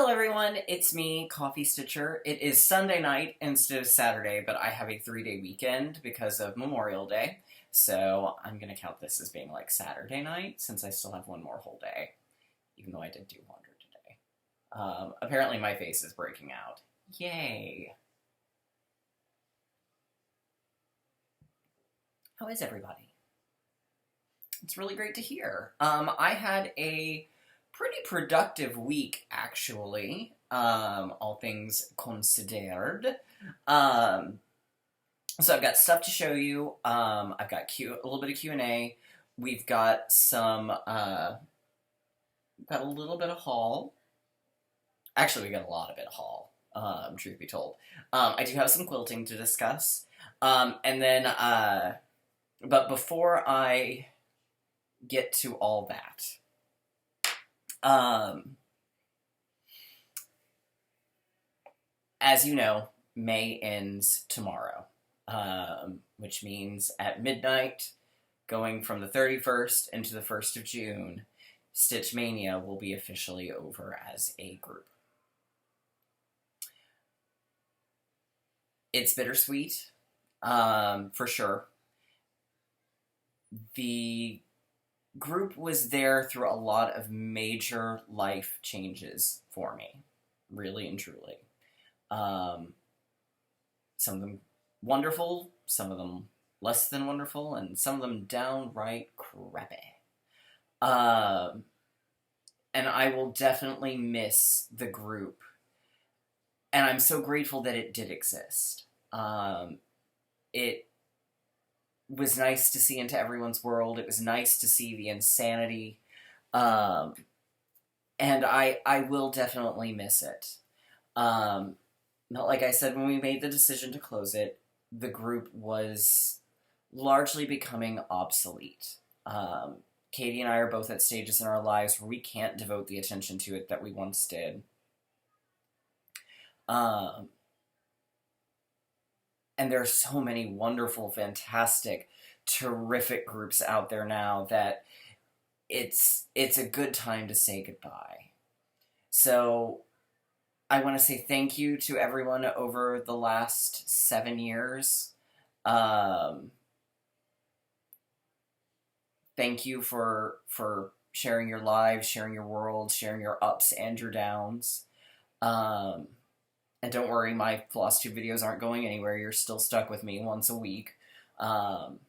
Hello everyone, it's me, Coffee Stitcher. It is Sunday night instead of Saturday, but I have a 3-day weekend because of Memorial Day. So I'm going to count this as being like Saturday night since I still have one more whole day, even though I did do laundry today. Apparently my face is breaking out. Yay! How is everybody? It's really great to hear. I had a pretty productive week, actually, all things considered. So I've got stuff to show you. I've got a little bit of Q&A. We've got got a little bit of haul. Actually, we got a lot of it haul, truth be told. I do have some quilting to discuss. And then, but before I get to all that, as you know, May ends tomorrow, which means at midnight, going from the 31st into the 1st of June, Stitch Mania will be officially over as a group. It's bittersweet, for sure. The group was there through a lot of major life changes for me, really and truly. Some of them wonderful, some of them less than wonderful, and some of them downright crappy. And I will definitely miss the group, and I'm so grateful that it did exist. It was nice to see into everyone's world. It was nice to see the insanity. And I will definitely miss it. Like I said, when we made the decision to close it, the group was largely becoming obsolete. Katie and I are both at stages in our lives where we can't devote the attention to it that we once did. And there are so many wonderful, fantastic, terrific groups out there now that it's a good time to say goodbye. So I want to say thank you to everyone over the last 7 years. Thank you for sharing your lives, sharing your world, sharing your ups and your downs. And don't worry, my Floss Tube videos aren't going anywhere. You're still stuck with me once a week. But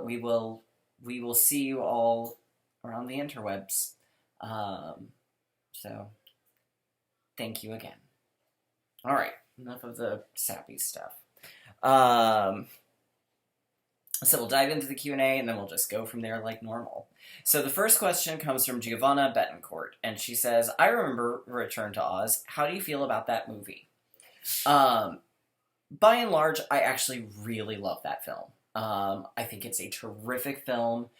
we will see you all around the interwebs. So, thank you again. Alright, enough of the sappy stuff. So we'll dive into the Q&A, and then we'll just go from there like normal. So the first question comes from Giovanna Betancourt, and she says, I remember Return to Oz. How do you feel about that movie? By and large, I actually really love that film. I think it's a terrific film.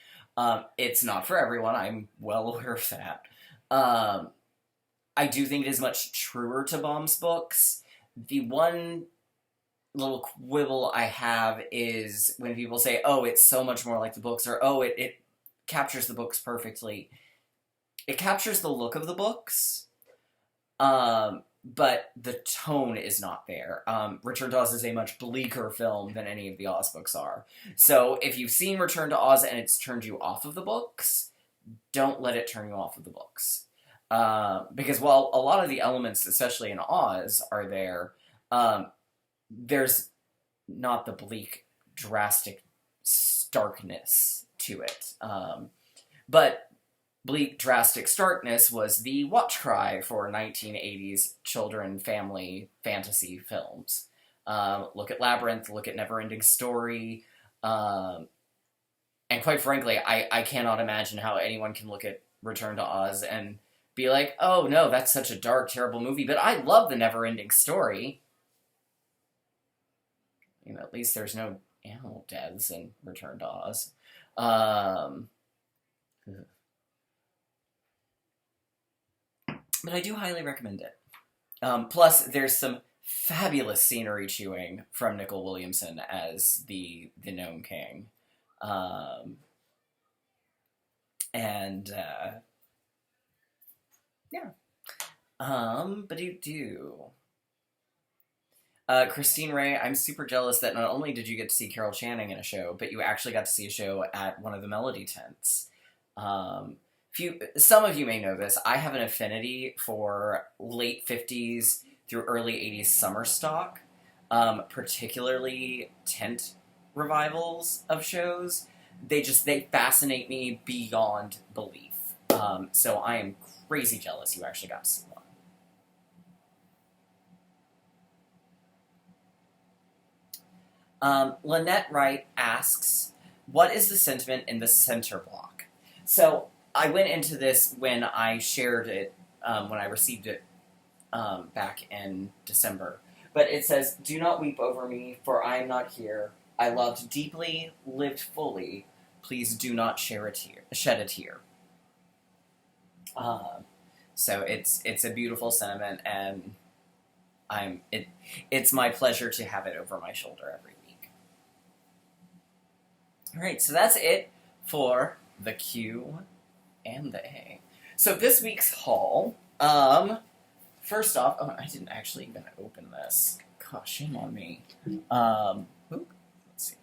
It's not for everyone. I'm well aware of that. I do think it is much truer to Baum's books. The one little quibble I have is when people say, oh, it's so much more like the books, or oh, it captures the books perfectly. It captures the look of the books, but the tone is not there. Return to Oz is a much bleaker film than any of the Oz books are. So if you've seen Return to Oz and it's turned you off of the books, don't let it turn you off of the books. Because while a lot of the elements, especially in Oz, are there, there's not the bleak, drastic starkness to it. But bleak, drastic starkness was the watch cry for 1980s children family fantasy films. Look at Labyrinth, look at Neverending Story, and quite frankly, I cannot imagine how anyone can look at Return to Oz and be like, oh no, that's such a dark, terrible movie, but I love the Neverending Story. You know, at least there's no animal deaths in Return to Oz. But I do highly recommend it. Plus, there's some fabulous scenery chewing from Nicol Williamson as the Gnome King. Yeah. But you do. Christine Ray, I'm super jealous that not only did you get to see Carol Channing in a show, but you actually got to see a show at one of the Melody tents. Some of you may know this. I have an affinity for late 50s through early 80s summer stock, particularly tent revivals of shows. They fascinate me beyond belief. So I am crazy jealous you actually got to see one. Lynette Wright asks, what is the sentiment in the center block? So I went into this when I shared it, when I received it back in December. But it says, do not weep over me, for I am not here. I loved deeply, lived fully. Please do not shed a tear. So it's a beautiful sentiment, and it's my pleasure to have it over my shoulder every week. All right, so that's it for the Q and the A. So this week's haul, first off, I didn't actually even open this. Gosh, shame on me. Let's see.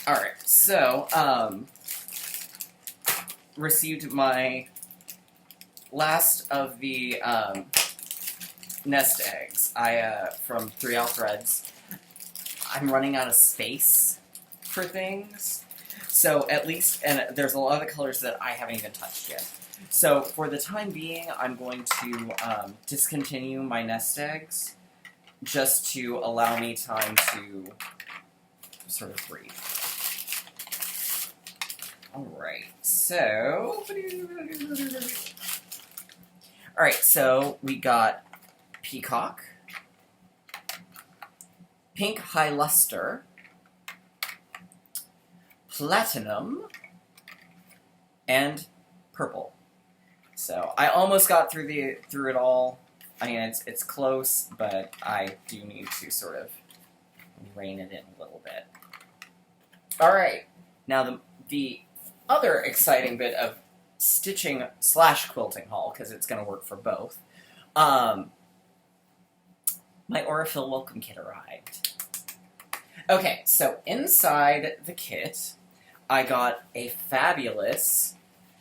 All right, so received my last of the nest eggs. From 3L Threads. I'm running out of space for things. So at least, and there's a lot of the colors that I haven't even touched yet. So for the time being, I'm going to discontinue my nest eggs just to allow me time to sort of breathe. Alright, so... Alright, so we got Peacock, Pink High Luster, Platinum, and Purple. So I almost got through it all. I mean, it's close, but I do need to sort of rein it in a little bit. Alright, now the other exciting bit of stitching / quilting haul, because it's going to work for both. My Aurifil welcome kit arrived. Okay, so inside the kit, I got a fabulous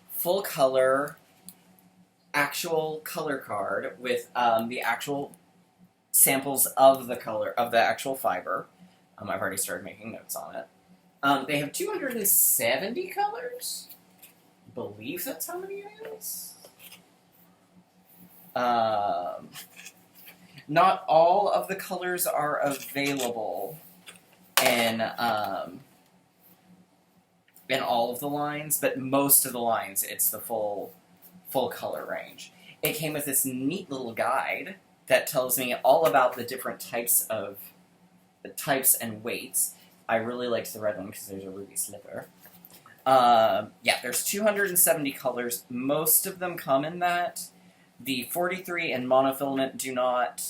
full color actual color card with the actual samples of the color of the actual fiber. I've already started making notes on it. They have 270 colors. I believe that's how many it is. Not all of the colors are available in all of the lines, but most of the lines, it's the full color range. It came with this neat little guide that tells me all about the different types and weights. I really liked the red one because there's a ruby slipper. Yeah, there's 270 colors. Most of them come in that. The 43 and monofilament do not,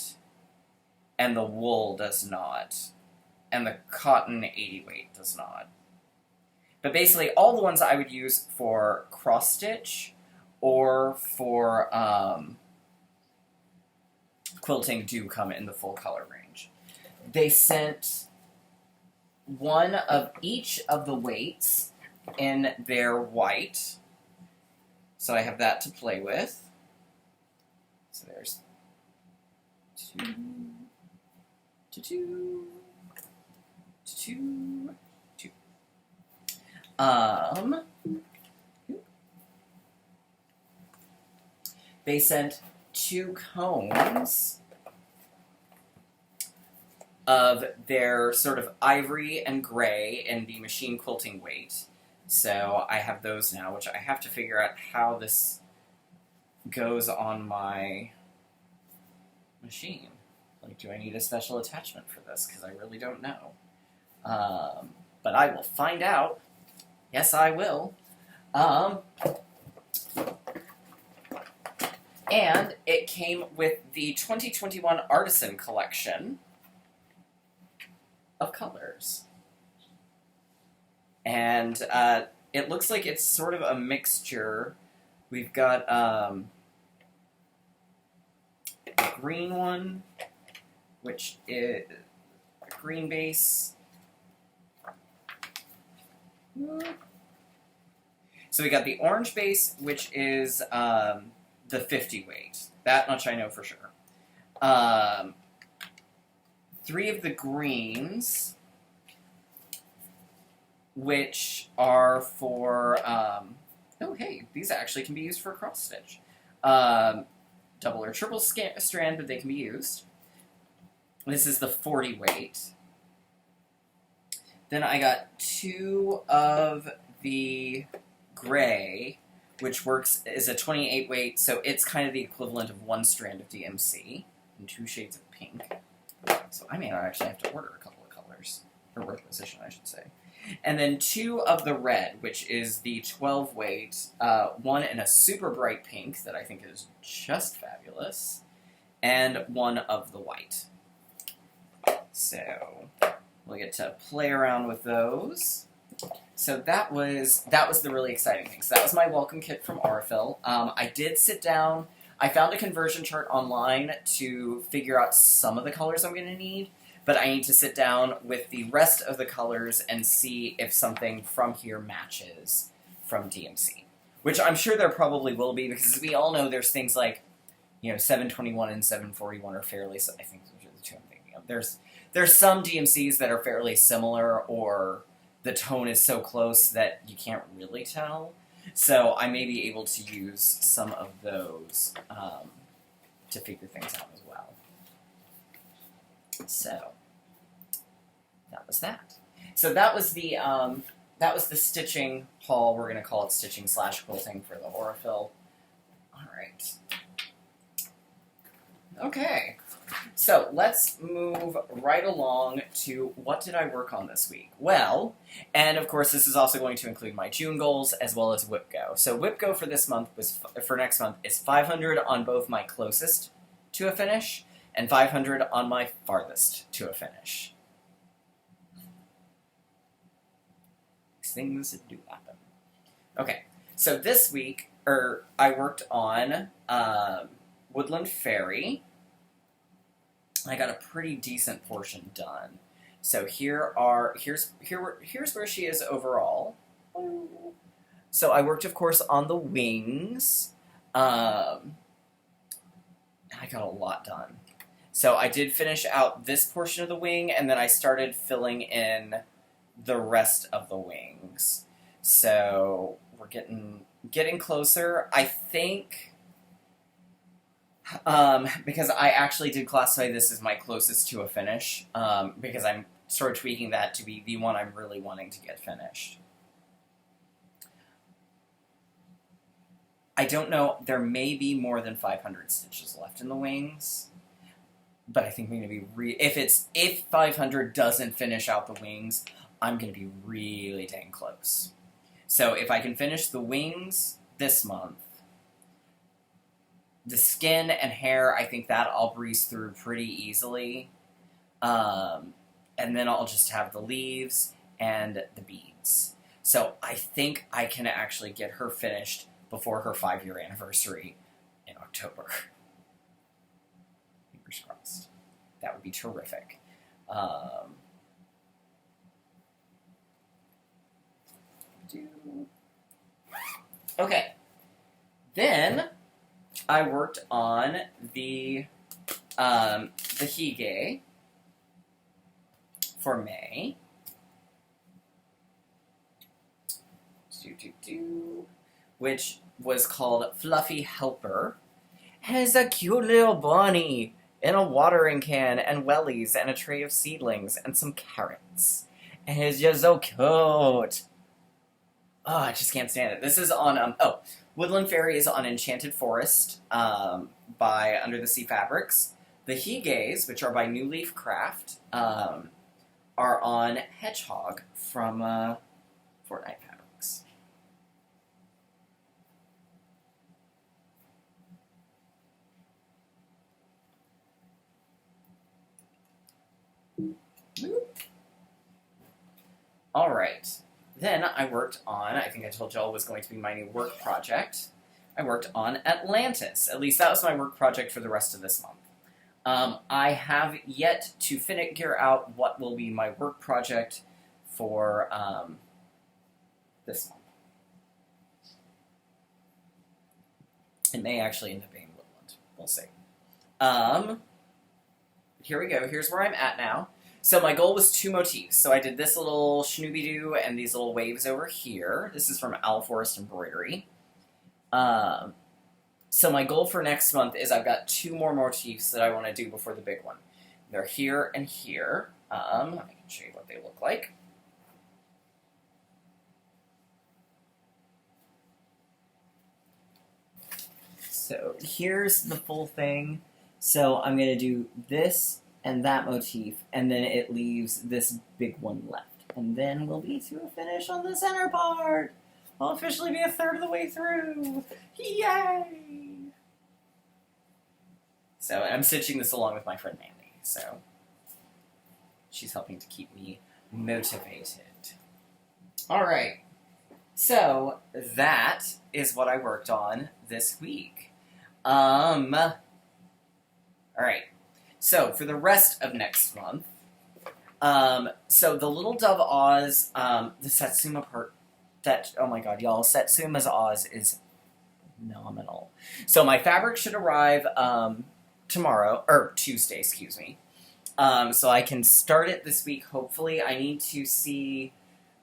and the wool does not, and the cotton 80 weight does not. But basically, all the ones I would use for cross-stitch or for quilting do come in the full color range. They sent one of each of the weights in their white, so I have that to play with. So there's two. They sent 2 cones of their sort of ivory and gray in the machine quilting weight. So I have those now, which I have to figure out how this goes on my machine. Like, do I need a special attachment for this? Because I really don't know. But I will find out. Yes, I will. And it came with the 2021 Artisan Collection of colors. And it looks like it's sort of a mixture. We've got green one, which is a green base. So we got the orange base, which is the 50 weight. That much I know for sure. 3 of the greens, which are for, oh hey, these actually can be used for a cross stitch. Double or triple strand, but they can be used. This is the 40 weight. Then I got 2 of the gray, which works as a 28 weight, so it's kind of the equivalent of 1 strand of DMC, and 2 shades of pink. So I may not actually have to order a couple of colors, or requisition, I should say. And then 2 of the red, which is the 12 weight, 1 in a super bright pink that I think is just fabulous, and 1 of the white. So we'll get to play around with those. So that was the really exciting thing. So that was my welcome kit from Aurifil. I did sit down. I found a conversion chart online to figure out some of the colors I'm going to need, but I need to sit down with the rest of the colors and see if something from here matches from DMC. Which I'm sure there probably will be, because we all know there's things like, 721 and 741 are fairly, I think those are the 2 I'm thinking of. There's some DMCs that are fairly similar, or the tone is so close that you can't really tell. So I may be able to use some of those to figure things out as well. So that was that. So that was the stitching haul. We're going to call it stitching / quilting for the Aurifil. All right. Okay. So let's move right along to what did I work on this week? Well, and of course this is also going to include my June goals as well as Whip Go. So Whip Go for this month for next month is 500 on both my closest to a finish and 500 on my farthest to a finish. These things do happen. Okay, so this week, I worked on Woodland Fairy. I got a pretty decent portion done. So here's where she is overall. So I worked, of course, on the wings. I got a lot done. So I did finish out this portion of the wing, and then I started filling in the rest of the wings. So we're getting closer. I think, because I actually did classify this as my closest to a finish, because I'm sort of tweaking that to be the one I'm really wanting to get finished. I don't know, there may be more than 500 stitches left in the wings, but I think I'm going to be if 500 doesn't finish out the wings, I'm going to be really dang close. So if I can finish the wings this month, the skin and hair, I think that I'll breeze through pretty easily. And then I'll just have the leaves and the beads. So I think I can actually get her finished before her 5-year anniversary in October. Fingers crossed. That would be terrific. Okay. Then I worked on the Hygge for May. Which was called Fluffy Helper. And it's a cute little bunny in a watering can and wellies and a tray of seedlings and some carrots. And it's just so cute. Oh, I just can't stand it. This is on, Woodland Fairy is on Enchanted Forest by Under the Sea Fabrics. The Hygges, which are by New Leaf Craft, are on Hedgehog from Fortnite Fabrics. All right. Then I worked on, I think I told y'all was going to be my new work project. I worked on Atlantis. At least that was my work project for the rest of this month. I have yet to figure out what will be my work project for this month. It may actually end up being Woodland. We'll see. Here we go. Here's where I'm at now. So my goal was 2 motifs. So I did this little Schnooby-Doo and these little waves over here. This is from Owl Forest Embroidery. So my goal for next month is I've got 2 more motifs that I want to do before the big one. They're here and here. I can show you what they look like. So here's the full thing. So I'm going to do this and that motif, and then it leaves this big one left. And then we'll be to a finish on the center part. I'll officially be a third of the way through. Yay! So I'm stitching this along with my friend Mandy, so she's helping to keep me motivated. Alright, so that is what I worked on this week. Alright, so for the rest of next month, so the Little Dove Oz, the Satsuma part, oh my god, y'all, Satsuma's Oz is phenomenal. So my fabric should arrive, tomorrow, or Tuesday, excuse me. So I can start it this week, hopefully. I need to see,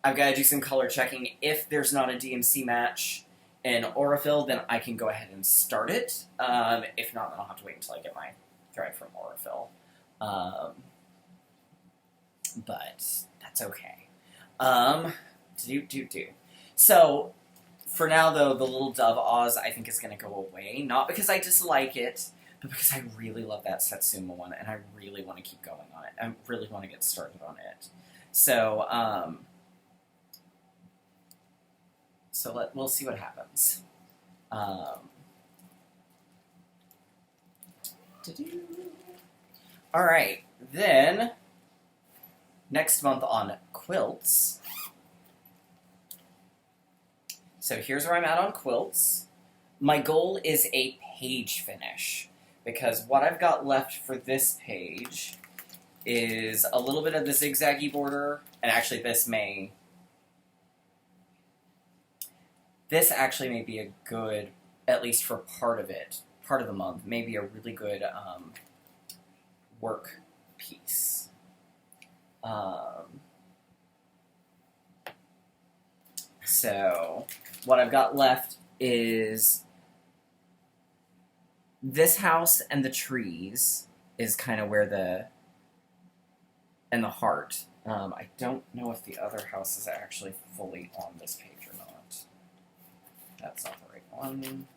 I've got to do some color checking. If there's not a DMC match in Aurifil, then I can go ahead and start it. If not, then I'll have to wait until I get my thread from Aurifil. But that's okay. So, for now, though, the Little Dove Oz, I think, is going to go away. Not because I dislike it, but because I really love that Satsuma one, and I really want to keep going on it. I really want to get started on it. So, we'll see what happens. Alright, then, next month on Quiltz. So here's where I'm at on Quiltz. My goal is a page finish, because what I've got left for this page is a little bit of the zigzaggy border, and actually this actually may be a good, at least for part of the month, maybe a really good work piece. So what I've got left is this house and the trees is kind of where and the heart. I don't know if the other house is actually fully on this page or not. That's not the right one.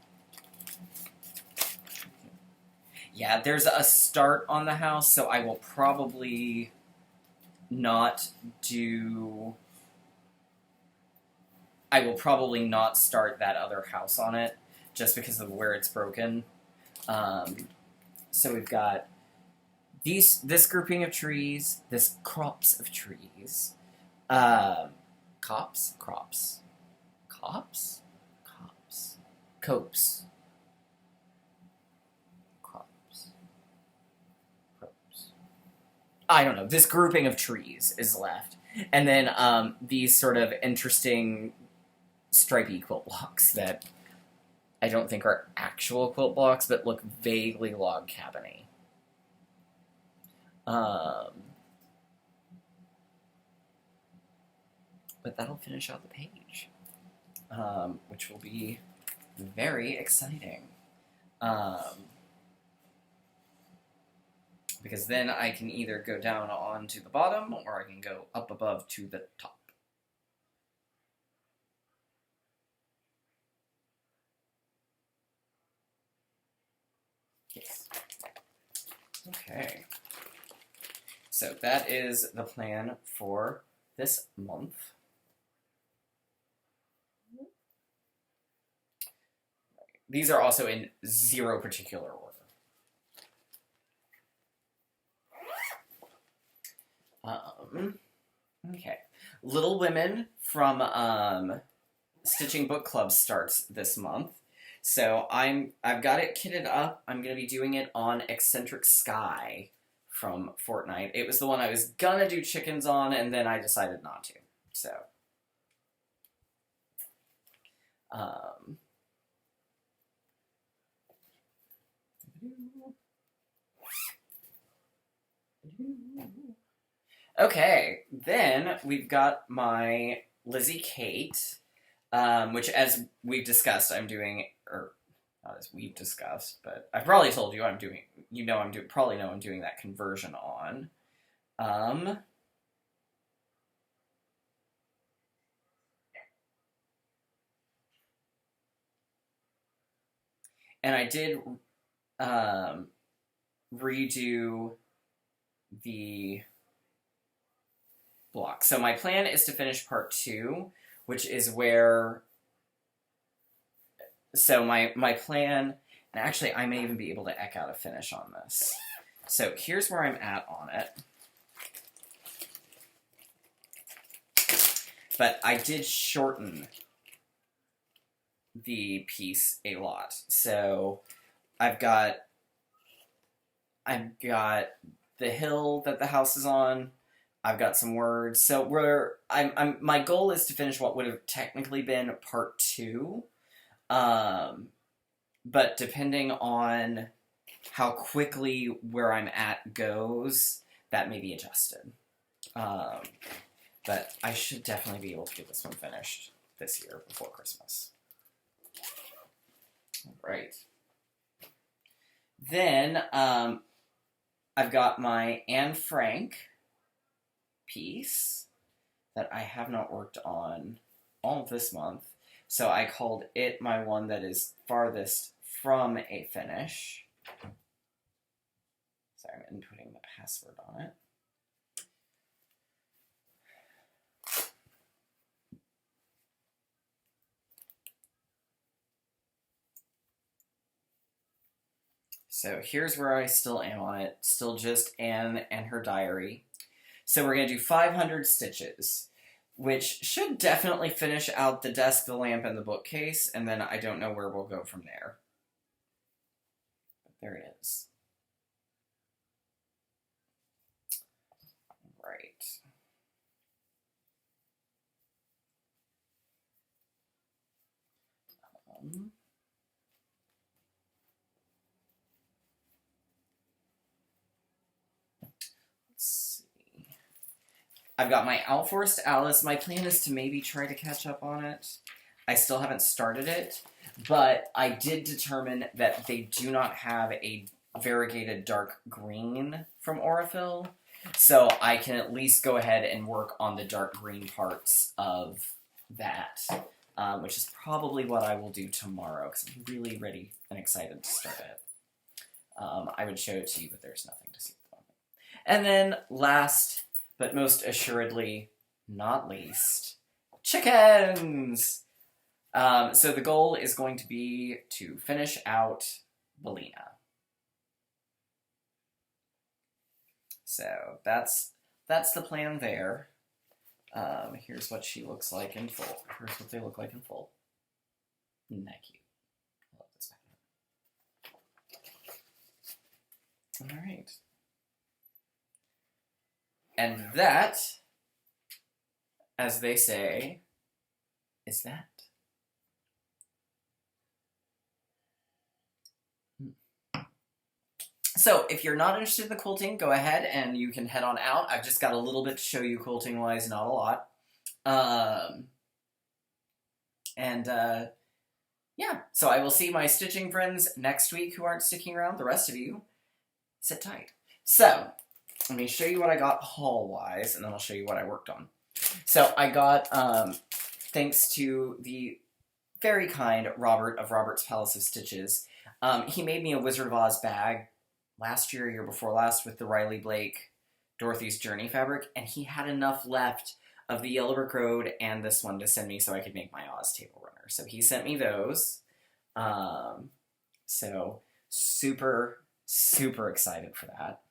Yeah, there's a start on the house, so I will probably not start that other house on it, just because of where it's broken. So we've got this grouping of trees, this crops of trees, copes, I don't know, this grouping of trees is left. And then these sort of interesting stripy quilt blocks that I don't think are actual quilt blocks, but look vaguely log cabin-y. But that'll finish out the page, which will be very exciting. Because then I can either go down onto the bottom, or I can go up above to the top. Yes. Okay. So that is the plan for this month. These are also in zero particular order. Okay. Little Women from Stitching Book Club starts this month. So I've got it kitted up. I'm gonna be doing it on Eccentric Sky from Fortnite. It was the one I was gonna do chickens on, and then I decided not to. So, um, okay, then we've got my Lizzie Kate, which, as we've discussed, I'm doing, or not as we've discussed, but I've probably told you I'm doing, probably know I'm doing that conversion on. And I did redo the block. So my plan is to finish part 2, which is where... So my plan... And actually, I may even be able to eke out a finish on this. So here's where I'm at on it. But I did shorten the piece a lot. So I've got the hill that the house is on. I've got some words. So my goal is to finish what would have technically been part 2. But depending on how quickly where I'm at goes, that may be adjusted. But I should definitely be able to get this one finished this year before Christmas. Right. Then I've got my Anne Frank piece that I have not worked on all of this month. So I called it my one that is farthest from a finish. Sorry, I'm inputting the password on it. So here's where I still am on it. Still just Anne and her diary. So we're going to do 500 stitches, which should definitely finish out the desk, the lamp, and the bookcase, and then I don't know where we'll go from there. But there it is. Right. I've got my Outforced Alice. My plan is to maybe try to catch up on it. I still haven't started it, but I did determine that they do not have a variegated dark green from Aurifil, so I can at least go ahead and work on the dark green parts of that, which is probably what I will do tomorrow, because I'm really ready and excited to start it. I would show it to you, but there's nothing to see at the moment. And then last... but most assuredly not least, chickens! So the goal is going to be to finish out Belina. So that's the plan there. Here's what she looks like in full. Here's what they look like in full. Isn't that cute? I love this pattern. All right. And that, as they say, is that. So, if you're not interested in the quilting, go ahead and you can head on out. I've just got a little bit to show you quilting-wise, not a lot. Yeah, so I will see my stitching friends next week who aren't sticking around. The rest of you, sit tight. So, let me show you what I got haul-wise, and then I'll show you what I worked on. So I got, thanks to the very kind Robert of Robert's Palace of Stitches, he made me a Wizard of Oz bag last year, year before last, with the Riley Blake Dorothy's Journey fabric, and he had enough left of the Yellow Brick Road and this one to send me so I could make my Oz table runner. So he sent me those. So super, super excited for that.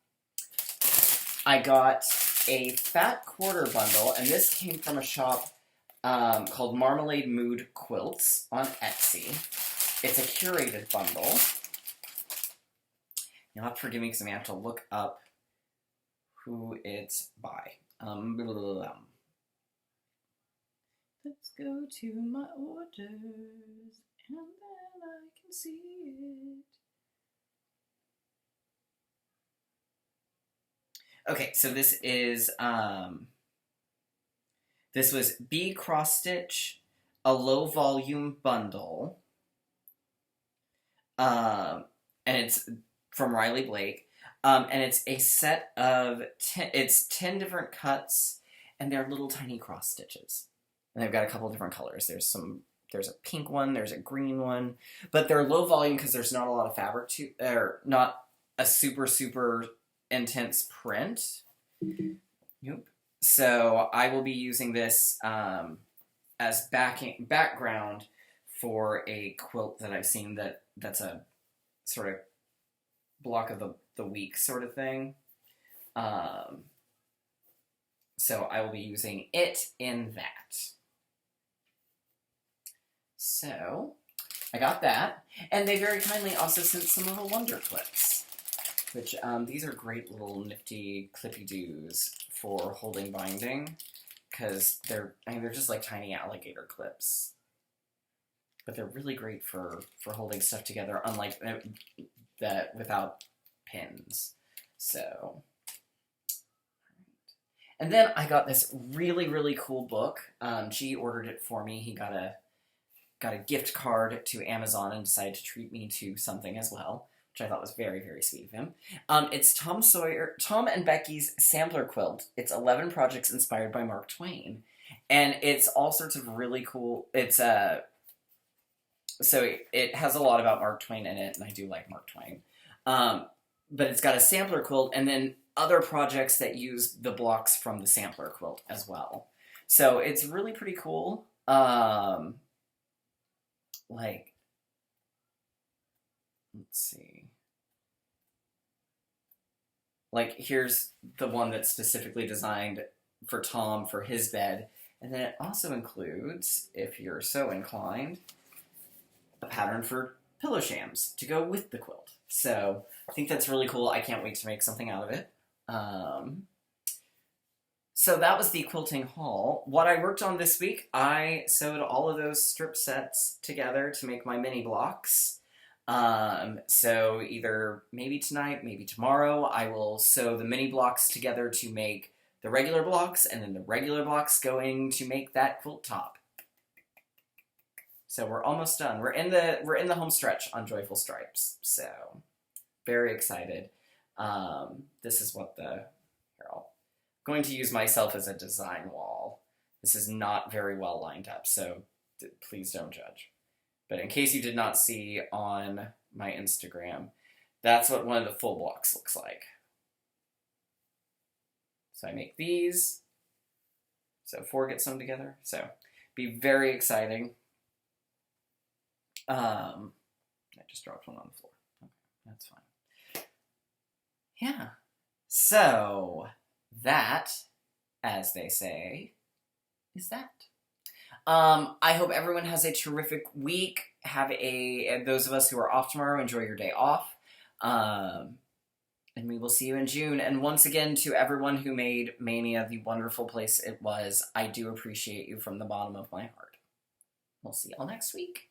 I got a fat quarter bundle, and this came from a shop called Marmalade Mood Quiltz on Etsy. it's a curated bundle. You'll have to forgive me because I'm going to have to look up who it's by. Let's go to my orders, and then I can see it. Okay, so this is, this was B Cross Stitch, a low volume bundle, and it's from Riley Blake, and it's a set of 10 different cuts, and they're little tiny cross stitches. And they've got a couple different colors. There's a pink one, there's a green one, but they're low volume because there's not a lot of fabric or not a super intense print. Yep. So I will be using this as background for a quilt that I've seen that's a sort of block of the week sort of thing. So I will be using it in that. So I got that, and they very kindly also sent some of the Wonder Clips, which these are great little nifty clippy-doos for holding binding, because they're just like tiny alligator clips, but they're really great for holding stuff together, unlike that without pins. So, and then I got this really cool book. G ordered it for me. He got a gift card to Amazon and decided to treat me to something as well, which I thought was very sweet of him. It's Tom and Becky's Sampler Quilt. It's 11 projects inspired by Mark Twain. And it's all sorts of really cool, so it has a lot about Mark Twain in it, and I do like Mark Twain. But it's got a sampler quilt, and then other projects that use the blocks from the sampler quilt as well. So it's really pretty cool. Like, let's see. Like, here's the one that's specifically designed for Tom for his bed. And then it also includes, if you're so inclined, a pattern for pillow shams to go with the quilt. So I think that's really cool. I can't wait to make something out of it. So that was the quilting haul. What I worked on this week, I sewed all of those strip sets together to make my mini blocks. So either maybe tonight, maybe tomorrow, I will sew the mini blocks together to make the regular blocks, and then the regular blocks going to make that quilt top. So we're almost done. We're in the home stretch on Joyful Stripes. So very excited. This is what here, I'm going to use myself as a design wall. This is not very well lined up, so please don't judge. But in case you did not see on my Instagram, that's what one of the full blocks looks like. So I make these. So 4 get sewn together. So be very exciting. I just dropped one on the floor. Okay, that's fine. Yeah. So that, as they say, is that. I hope everyone has a terrific week. Those of us who are off tomorrow, enjoy your day off. And we will see you in June. And once again, to everyone who made Maynia the wonderful place it was, I do appreciate you from the bottom of my heart. We'll see y'all next week.